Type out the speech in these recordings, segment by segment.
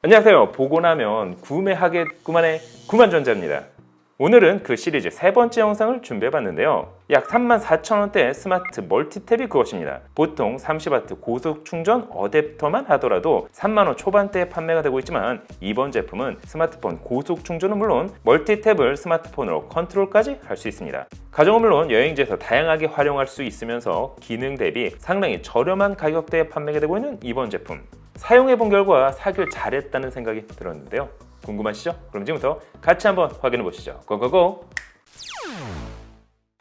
안녕하세요. 보고 나면 구매하겠구만의 구만전자입니다. 오늘은 그 시리즈 세 번째 영상을 준비해봤는데요. 약 34,000원대 스마트 멀티탭이 그것입니다. 보통 30W 고속 충전 어댑터만 하더라도 3만원 초반대에 판매가 되고 있지만 이번 제품은 스마트폰 고속 충전은 물론 멀티탭을 스마트폰으로 컨트롤까지 할 수 있습니다. 가정은 물론 여행지에서 다양하게 활용할 수 있으면서 기능 대비 상당히 저렴한 가격대에 판매가 되고 있는 이번 제품. 사용해본 결과 사길 잘했다는 생각이 들었는데요. 궁금하시죠? 그럼 지금부터 같이 한번 확인해 보시죠. 고고고!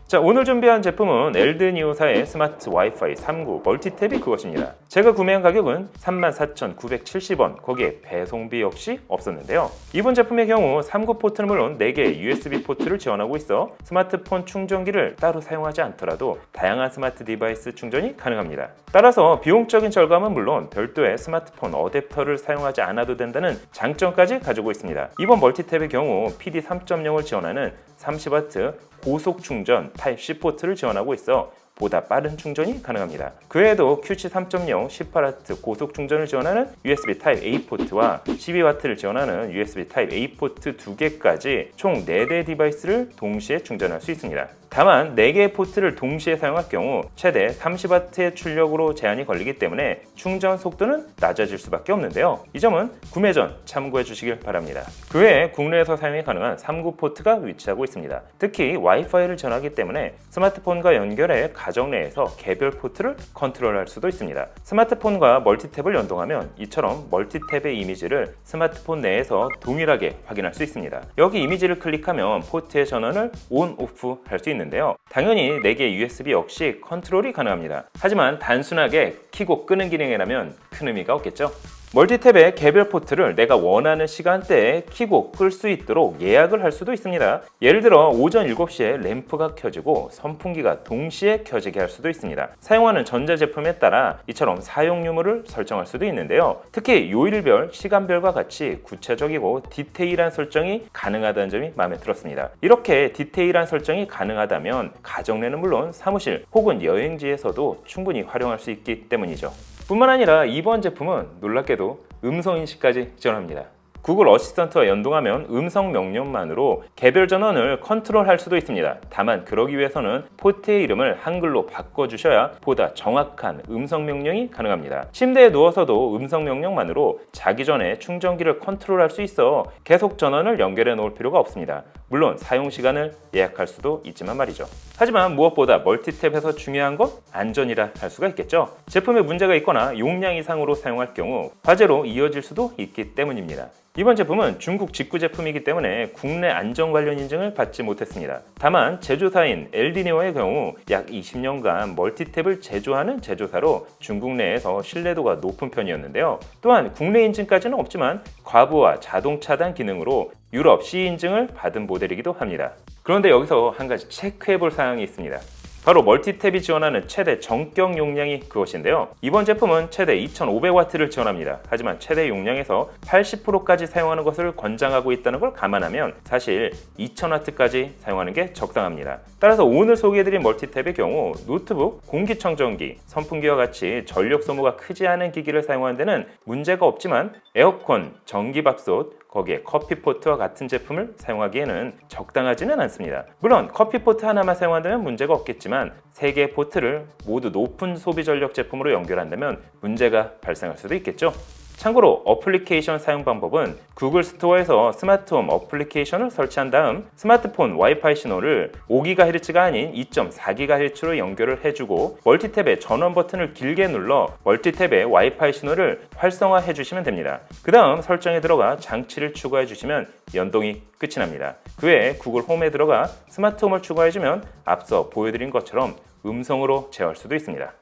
자, 오늘 준비한 제품은 엘드니오사의 스마트 와이파이 3구 멀티탭이 그것입니다. 제가 구매한 가격은 34,970원, 거기에 배송비 역시 없었는데요. 이번 제품의 경우 3구 포트는 물론 4개의 USB 포트를 지원하고 있어 스마트폰 충전기를 따로 사용하지 않더라도 다양한 스마트 디바이스 충전이 가능합니다. 따라서 비용적인 절감은 물론 별도의 스마트폰 어댑터를 사용하지 않아도 된다는 장점까지 가지고 있습니다. 이번 멀티탭의 경우 PD 3.0을 지원하는 30W 고속 충전 타입C 포트를 지원하고 있어 보다 빠른 충전이 가능합니다. 그 외에도 QC 3.0 18W 고속 충전을 지원하는 USB 타입-A 포트와 12W를 지원하는 USB 타입-A 포트 2개까지 총 4대 디바이스를 동시에 충전할 수 있습니다. 다만 4개의 포트를 동시에 사용할 경우 최대 30W의 출력으로 제한이 걸리기 때문에 충전 속도는 낮아질 수밖에 없는데요. 이 점은 구매 전 참고해 주시길 바랍니다. 그 외에 국내에서 사용이 가능한 3구 포트가 위치하고 있습니다. 특히 와이파이를 전하기 때문에 스마트폰과 연결해 가정 내에서 개별 포트를 컨트롤할 수도 있습니다. 스마트폰과 멀티탭을 연동하면 이처럼 멀티탭의 이미지를 스마트폰 내에서 동일하게 확인할 수 있습니다. 여기 이미지를 클릭하면 포트의 전원을 온, 오프 할 수 있는데요. 당연히 4개의 USB 역시 컨트롤이 가능합니다. 하지만 단순하게 켜고 끄는 기능이라면 큰 의미가 없겠죠. 멀티탭의 개별 포트를 내가 원하는 시간대에 켜고 끌 수 있도록 예약을 할 수도 있습니다. 예를 들어 오전 7시에 램프가 켜지고 선풍기가 동시에 켜지게 할 수도 있습니다. 사용하는 전자제품에 따라 이처럼 사용 유무를 설정할 수도 있는데요. 특히 요일별, 시간별과 같이 구체적이고 디테일한 설정이 가능하다는 점이 마음에 들었습니다. 이렇게 디테일한 설정이 가능하다면 가정 내는 물론 사무실 혹은 여행지에서도 충분히 활용할 수 있기 때문이죠. 뿐만 아니라 이번 제품은 놀랍게도 음성인식까지 지원합니다. 구글 어시스턴트와 연동하면 음성 명령만으로 개별 전원을 컨트롤할 수도 있습니다. 다만 그러기 위해서는 포트의 이름을 한글로 바꿔주셔야 보다 정확한 음성 명령이 가능합니다. 침대에 누워서도 음성 명령만으로 자기 전에 충전기를 컨트롤할 수 있어 계속 전원을 연결해 놓을 필요가 없습니다. 물론 사용 시간을 예약할 수도 있지만 말이죠. 하지만 무엇보다 멀티탭에서 중요한 건 안전이라 할 수가 있겠죠. 제품에 문제가 있거나 용량 이상으로 사용할 경우 화재로 이어질 수도 있기 때문입니다. 이번 제품은 중국 직구 제품이기 때문에 국내 안전 관련 인증을 받지 못했습니다. 다만 제조사인 엘디니오의 경우 약 20년간 멀티탭을 제조하는 제조사로 중국 내에서 신뢰도가 높은 편이었는데요. 또한 국내 인증까지는 없지만 과부하 자동 차단 기능으로 유럽 C 인증을 받은 모델이기도 합니다. 그런데 여기서 한 가지 체크해 볼 사항이 있습니다. 바로 멀티탭이 지원하는 최대 전격 용량이 그것인데요. 이번 제품은 최대 2500W를 지원합니다. 하지만 최대 용량에서 80%까지 사용하는 것을 권장하고 있다는 걸 감안하면 사실 2000W까지 사용하는 게 적당합니다. 따라서 오늘 소개해드린 멀티탭의 경우 노트북, 공기청정기, 선풍기와 같이 전력 소모가 크지 않은 기기를 사용하는 데는 문제가 없지만 에어컨, 전기밥솥, 거기에 커피포트와 같은 제품을 사용하기에는 적당하지는 않습니다. 물론 커피포트 하나만 사용한다면 문제가 없겠지만 3개의 포트를 모두 높은 소비 전력 제품으로 연결한다면 문제가 발생할 수도 있겠죠. 참고로 어플리케이션 사용 방법은 구글 스토어에서 스마트홈 어플리케이션을 설치한 다음 스마트폰 와이파이 신호를 5GHz가 아닌 2.4GHz로 연결을 해주고 멀티탭의 전원 버튼을 길게 눌러 멀티탭의 와이파이 신호를 활성화해 주시면 됩니다. 그 다음 설정에 들어가 장치를 추가해 주시면 연동이 끝이 납니다. 그 외에 구글 홈에 들어가 스마트홈을 추가해 주면 앞서 보여드린 것처럼 음성으로 제어할 수도 있습니다.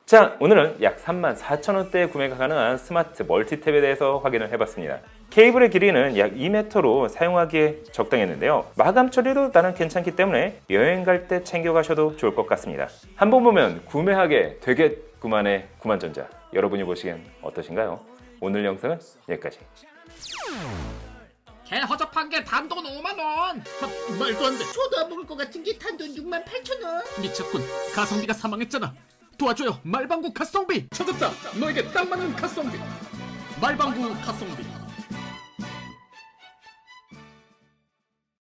자, 오늘은 약 34,000원대에 구매가 가능한 스마트 멀티탭에 대해서 확인을 해봤습니다. 케이블의 길이는 약 2m로 사용하기에 적당했는데요. 마감 처리도 나름 괜찮기 때문에 여행 갈 때 챙겨가셔도 좋을 것 같습니다. 한번 보면 구매하게 되겠구만의 구만전자. 여러분이 보시기엔 어떠신가요? 오늘 영상은 여기까지. 개 허접한 게 단돈 5만원. 말도 안 돼. 저도 안 먹을 것 같은 게 단돈 68,000원. 미쳤군. 가성비가 사망했잖아. 도와줘요. 말방구 가성비. 찾았다. 너에게 딱 맞는 가성비. 말방구 가성비